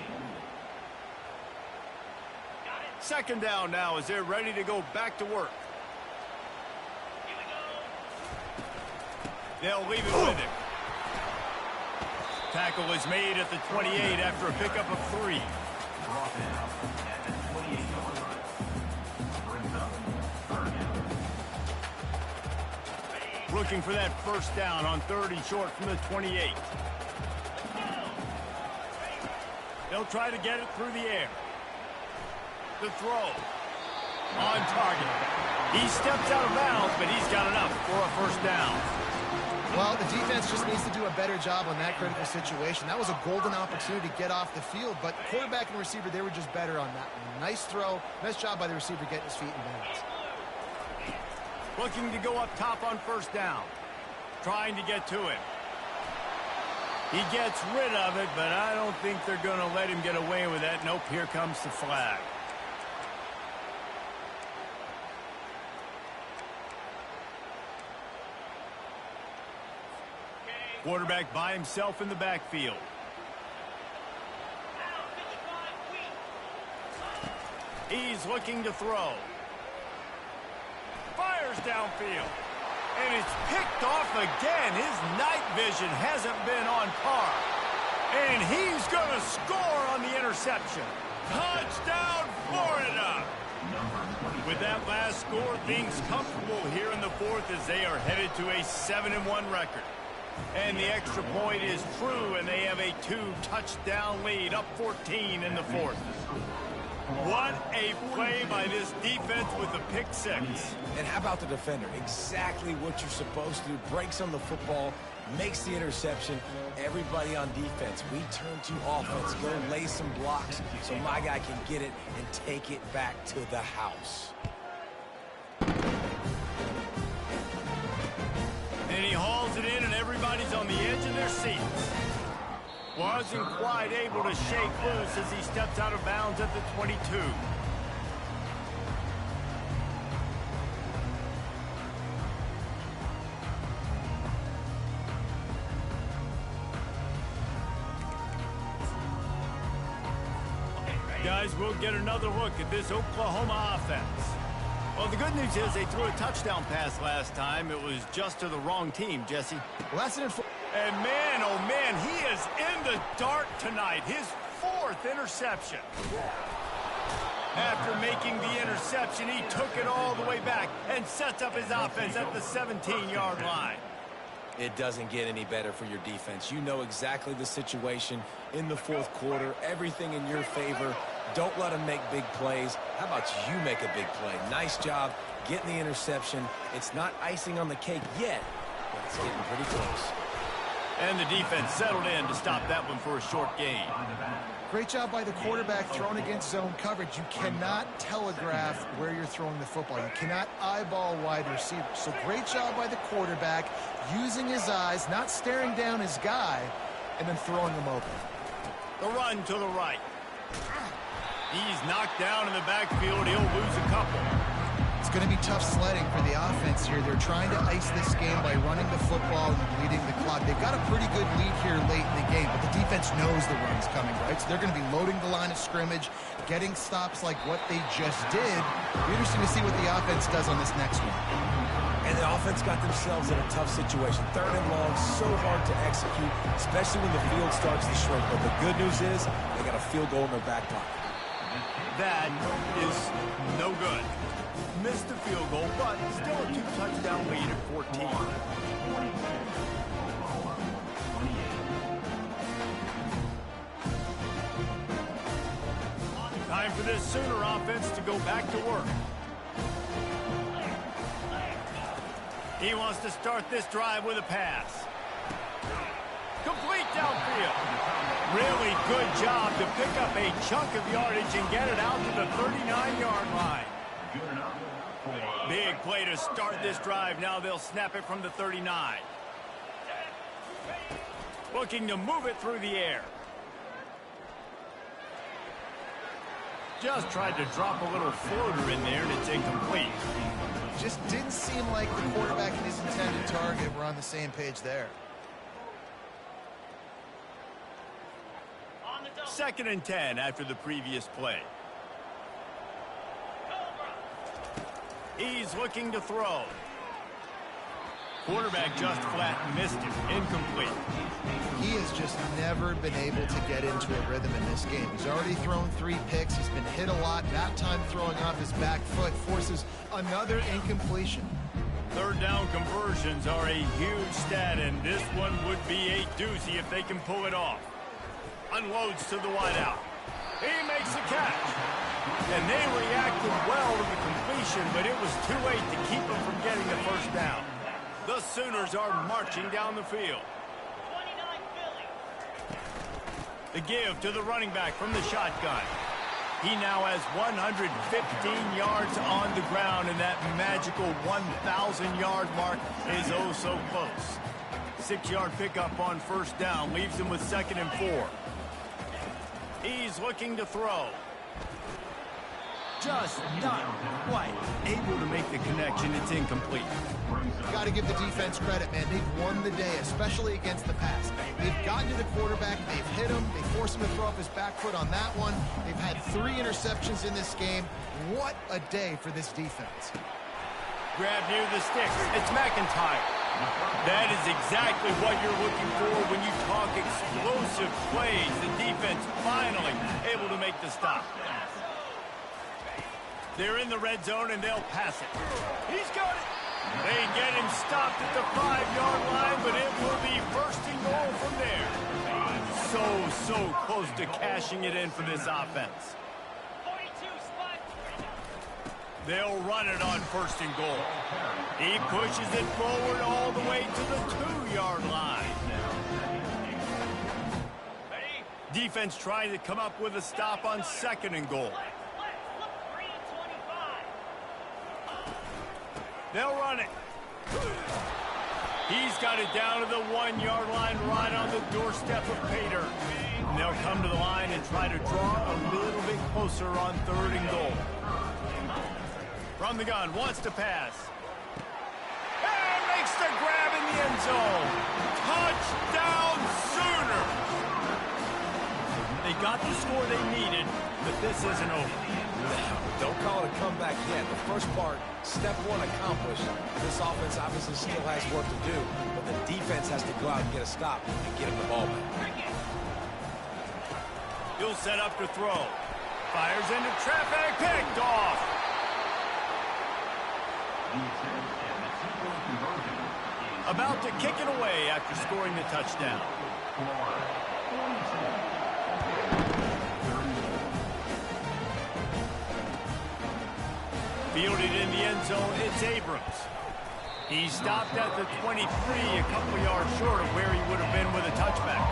2nd down now as they're ready to go back to work. They'll leave it with him. Tackle is made at the 28 after a pickup of 3. Brought down at the 28-yard line. Brings up 3rd down. Looking for that 1st down on 3rd and short from the 28. They'll try to get it through the air. The throw. On target. He steps out of bounds, but he's got enough for a 1st down. Well, the defense just needs to do a better job on that critical situation. That was a golden opportunity to get off the field, but quarterback and receiver, they were just better on that one. Nice throw. Nice job by the receiver getting his feet in bounds. Looking to go up top on 1st down. Trying to get to him. He gets rid of it, but I don't think they're going to let him get away with that. Nope, here comes the flag. Quarterback by himself in the backfield. He's looking to throw. Fires downfield. And it's picked off again. His night vision hasn't been on par. And he's going to score on the interception. Touchdown, Florida! With that last score, things comfortable here in the fourth as they are headed to a 7-1 record. And the extra point is true, and they have a 2-touchdown lead, up 14 in the fourth. What a play by this defense with the pick six. And how about the defender? Exactly what you're supposed to do. Breaks on the football, makes the interception. Everybody on defense, we turn to offense. Go lay some blocks so my guy can get it and take it back to the house. And he hauls it in, and everybody's on the edge of their seats. Wasn't quite able to shake loose as he steps out of bounds at the 22. Guys, we'll get another look at this Oklahoma offense. Well, the good news is they threw a touchdown pass last time. It was just to the wrong team, Jesse. Well, that's an And man, oh man, he is in the dark tonight. His fourth interception. After making the interception, he took it all the way back and sets up his offense at the 17-yard line. It doesn't get any better for your defense. You know exactly the situation in the fourth quarter. Everything in your favor. Don't let them make big plays. How about you make a big play? Nice job getting the interception. It's not icing on the cake yet, but it's getting pretty close. And the defense settled in to stop that one for a short gain. great job by the quarterback thrown against zone coverage. You cannot telegraph where you're throwing the football. You cannot eyeball wide receivers. So great job by the quarterback using his eyes, not staring down his guy, and then throwing him open. The run to the right. He's knocked down in the backfield. He'll lose a couple. It's going to be tough sledding for the offense here. They're trying to ice this game by running the football and bleeding the clock. They've got a pretty good lead here late in the game, but the defense knows the run's coming, right? So they're going to be loading the line of scrimmage, getting stops like what they just did. It'll be interesting to see what the offense does on this next one. And the offense got themselves in a tough situation. 3rd and long, so hard to execute, especially when the field starts to shrink. But the good news is they got a field goal in their back pocket. That is no good. Missed the field goal, but still a 2-touchdown lead at 14. Time for this Sooner offense to go back to work. He wants to start this drive with a pass. Complete downfield. Really good job to pick up a chunk of yardage and get it out to the 39-yard line. Big play to start this drive. Now they'll snap it from the 39. Looking to move it through the air. Just tried to drop a little floater in there, and it's incomplete. Just didn't seem like the quarterback and his intended target were on the same page there. 2nd and 10 after the previous play. He's looking to throw. Quarterback just flat missed it. Incomplete. He has just never been able to get into a rhythm in this game. He's already thrown 3 picks. He's been hit a lot. That time throwing off his back foot forces another incompletion. 3rd down conversions are a huge stat, and this one would be a doozy if they can pull it off. Unloads to the wideout. He makes the catch. And they reacted well to the completion, but it was too late to keep them from getting the first down. The Sooners are marching down the field. The give to the running back from the shotgun. He now has 115 yards on the ground, and that magical 1,000-yard mark is oh so close. 6-yard pickup on 1st down leaves him with 2nd and 4. He's looking to throw. just not quite able to make the connection. It's incomplete. Got to give the defense credit, man. They've won the day, especially against the pass. They've gotten to the quarterback. They've hit him. They forced him to throw off his back foot on that one. They've had 3 interceptions in this game. What a day for this defense. Grab near the sticks. It's McIntyre. That is exactly what you're looking for when you talk explosive plays. The defense finally able to make the stop. They're in the red zone, and they'll pass it. He's got it. They get him stopped at the 5-yard line, but it will be first and goal from there. So close to cashing it in for this offense. They'll run it on first and goal. He pushes it forward all the way to the 2-yard line. Defense trying to come up with a stop on second and goal. They'll run it. He's got it down to the 1-yard line right on the doorstep of Pater. And they'll come to the line and try to draw a little bit closer on third and goal. From the gun, wants to pass. And makes the grab in the end zone. Touchdown Sooner! They got the score they needed, but this isn't over. Don't call it a comeback yet. The first part, step 1 accomplished. This offense obviously still has work to do, but the defense has to go out and get a stop and get him the ball back. He'll set up to throw. Fires into traffic, picked off. About to kick it away after scoring the touchdown. Fielded in the end zone, it's Abrams. He stopped at the 23, a couple of yards short of where he would have been with a touchback.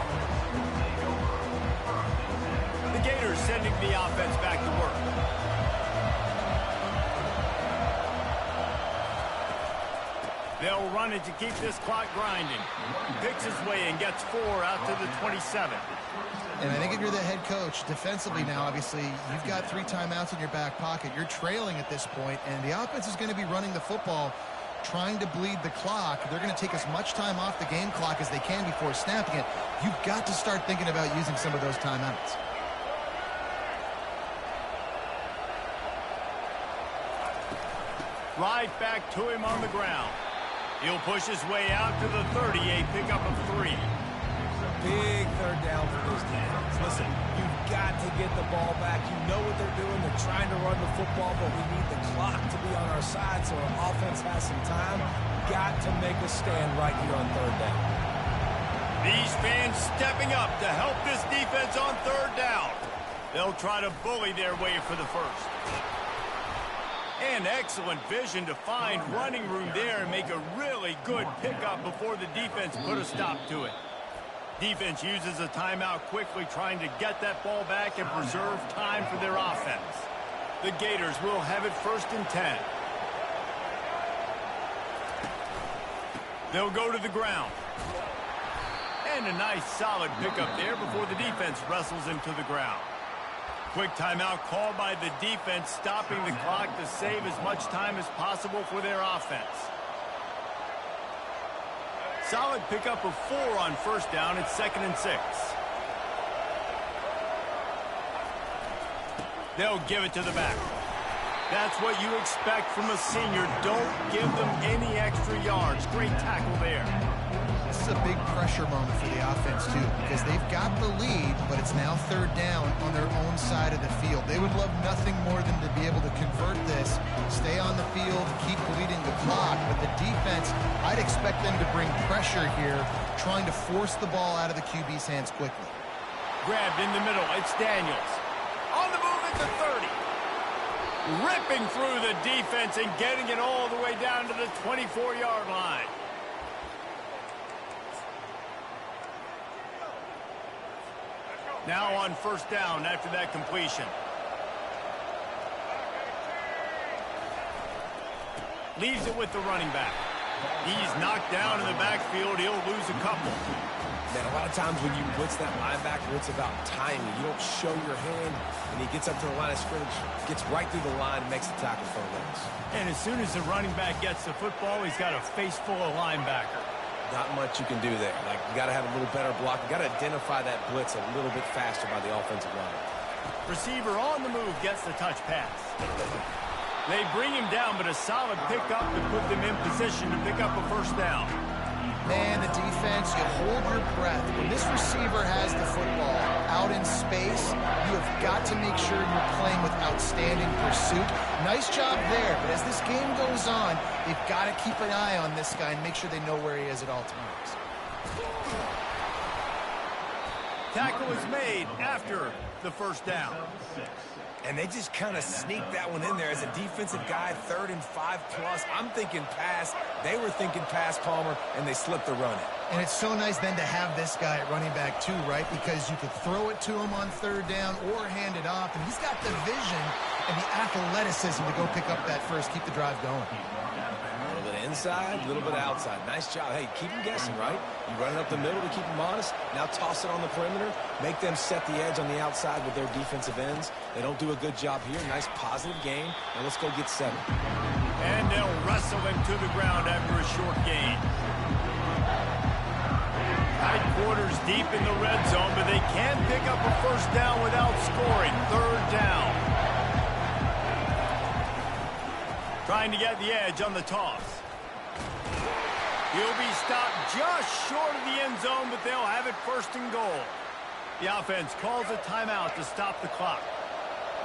The Gators sending the offense back to work. They'll run it to keep this clock grinding. Picks his way and gets 4 out to the 27. And I think if you're the head coach, defensively now, obviously, you've got 3 timeouts in your back pocket. You're trailing at this point, and the offense is going to be running the football, trying to bleed the clock. They're going to take as much time off the game clock as they can before snapping it. You've got to start thinking about using some of those timeouts. Right back to him on the ground. He'll push his way out to the 30, a pickup of 3. Big third down for this defense. Listen, you've got to get the ball back. You know what they're doing. They're trying to run the football, but we need the clock to be on our side so our offense has some time. Got to make a stand right here on third down. These fans stepping up to help this defense on third down. They'll try to bully their way for the first. And excellent vision to find running room there and make a really good pickup before the defense put a stop to it. Defense uses a timeout quickly, trying to get that ball back and preserve time for their offense. The Gators will have it first and 10. They'll go to the ground. And a nice solid pickup there before the defense wrestles him to the ground. Quick timeout called by the defense, stopping the clock to save as much time as possible for their offense. Solid pickup of 4 on first down. It's 2nd and 6. They'll give it to the back. That's what you expect from a senior. Don't give them any extra yards. Great tackle there. This is a big pressure moment for the offense, too, because they've got the lead, but it's now third down on their own side of the field. They would love nothing more than to be able to convert this, stay on the field, keep bleeding the clock. But the defense, I'd expect them to bring pressure here, trying to force the ball out of the QB's hands quickly. Grabbed in the middle. It's Daniels. On the move at the 30. Ripping through the defense and getting it all the way down to the 24-yard line. Now on first down after that completion. Leaves it with the running back. He's knocked down in the backfield. He'll lose a couple. Man, a lot of times when you blitz that linebacker, it's about timing. You don't show your hand, and he gets up to the line of scrimmage, gets right through the line, and makes the tackle for the legs. And as soon as the running back gets the football, he's got a face full of linebacker. Not much you can do there. Like, you got to have a little better block. You got to identify that blitz a little bit faster by the offensive line. Receiver on the move gets the touch pass. They bring him down, but a solid pickup to put them in position to pick up a first down. Man, the defense, you hold your breath. When this receiver has the football out in space, you have got to make sure you're playing with outstanding pursuit. Nice job there, but as this game goes on, they've got to keep an eye on this guy and make sure they know where he is at all times. Tackle is made after the first down. And they just kind of sneaked that one in there as a defensive guy, 3rd and 5+. I'm thinking pass. They were thinking pass, Palmer, and they slipped the run in. And it's so nice then to have this guy at running back too, right? Because you could throw it to him on 3rd down or hand it off, and he's got the vision and the athleticism to go pick up that first, keep the drive going. A little bit inside, a little bit outside. Nice job. Hey, keep him guessing, right? You run it up the middle to keep him honest. Now toss it on the perimeter. Make them set the edge on the outside with their defensive ends. They don't do a good job here. Nice positive game. Now let's go get 7. And they'll wrestle him to the ground after a short gain. Tight quarters deep in the red zone, but they can't pick up a first down without scoring. 3rd down. Trying to get the edge on the toss. He'll be stopped just short of the end zone, but they'll have it 1st and goal. The offense calls a timeout to stop the clock.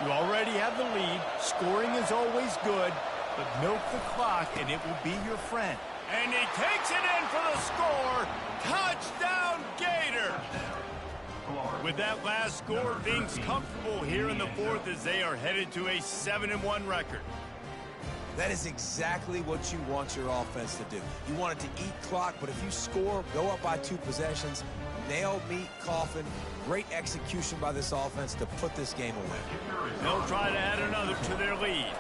You already have the lead. Scoring is always good, but milk the clock, and it will be your friend. And he takes it in for the score. Touchdown, Gator! With that last score, things comfortable here in the 4th as they are headed to a 7-1 record. That is exactly what you want your offense to do. You want it to eat clock, but if you score, go up by 2 possessions, nail, meet, coffin. Great execution by this offense to put this game away. They'll try to add another to their lead.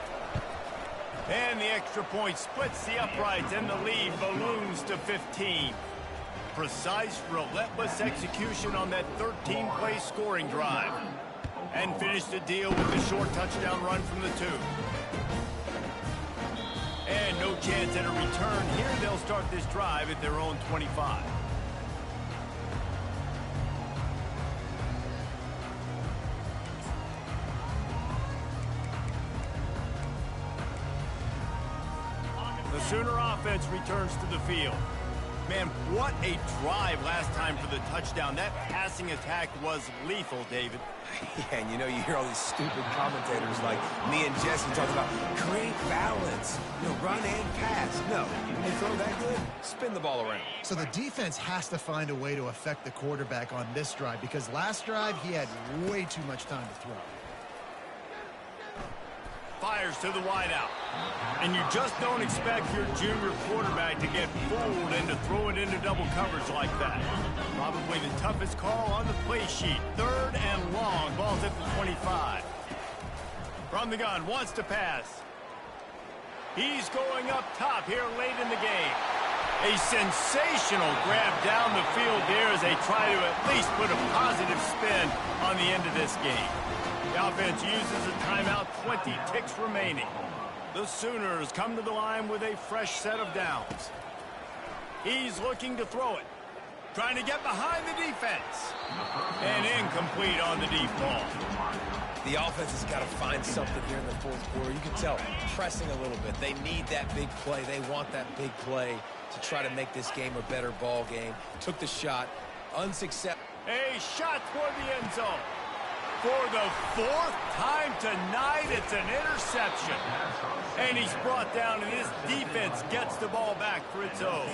And the extra point splits the uprights, and the lead balloons to 15. Precise, relentless execution on that 13-play scoring drive. And finish the deal with a short touchdown run from the 2. And no chance at a return. Here they'll start this drive at their own 25. The Sooner offense returns to the field. Man, what a drive last time for the touchdown. That passing attack was lethal, David. Yeah, and you know, you hear all these stupid commentators like me and Jesse talking about create balance, run and pass. No, when you throw that good, spin the ball around. So the defense has to find a way to affect the quarterback on this drive, because last drive he had way too much time to throw. Fires to the wideout. And you just don't expect your junior quarterback to get fooled into throwing into double coverage like that. Probably the toughest call on the play sheet. 3rd and long. Ball's at the 25. From the gun, wants to pass. He's going up top here late in the game. A sensational grab down the field there as they try to at least put a positive spin on the end of this game. The offense uses a timeout, 20 ticks remaining. The Sooners come to the line with a fresh set of downs. He's looking to throw it. Trying to get behind the defense. And incomplete on the deep ball. The offense has got to find something here in the 4th quarter. You can tell, pressing a little bit. They need that big play. They want that big play to try to make this game a better ball game. Took the shot. Unsuccessful. A shot toward the end zone. For the 4th time tonight, it's an interception. And he's brought down, and his defense gets the ball back for its own.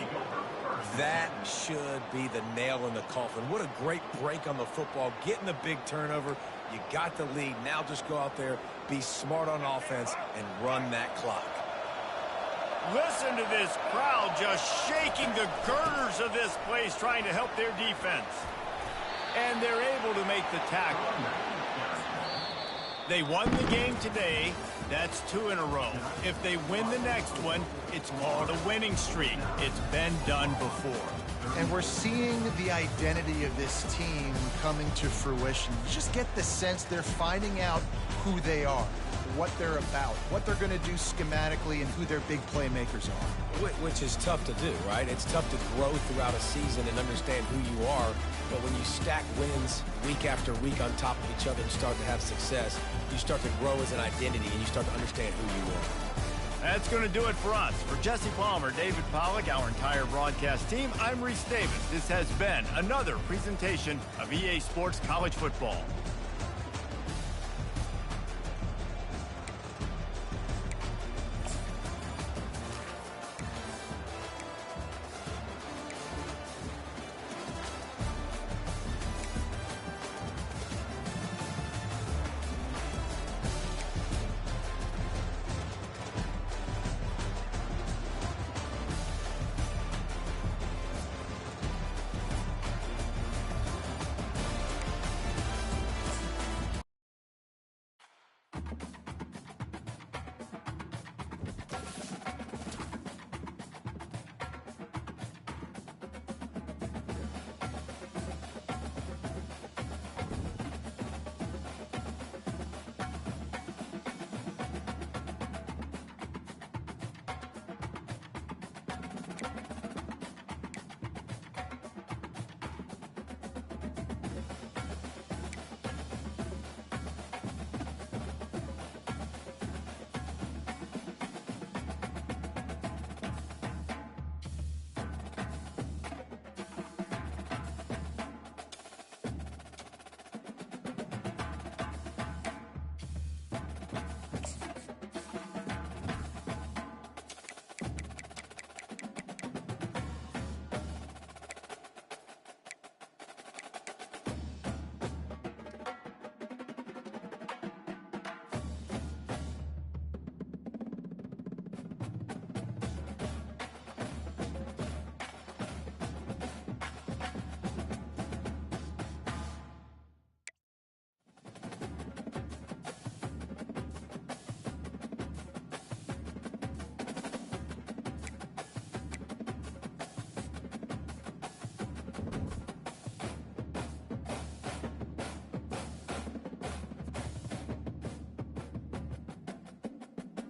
That should be the nail in the coffin. What a great break on the football. Getting the big turnover. You got the lead. Now just go out there, be smart on offense, and run that clock. Listen to this crowd just shaking the girders of this place, trying to help their defense. And they're able to make the tackle. They won the game today. That's 2 in a row. If they win the next one, it's called a winning streak. It's been done before. And we're seeing the identity of this team coming to fruition. You just get the sense they're finding out who they are, what they're about, what they're going to do schematically, and who their big playmakers are. Which is tough to do, right? It's tough to grow throughout a season and understand who you are. But when you stack wins week after week on top of each other and start to have success, you start to grow as an identity and you start to understand who you are. That's going to do it for us. For Jesse Palmer, David Pollack, our entire broadcast team, I'm Reese Davis. This has been another presentation of EA Sports College Football.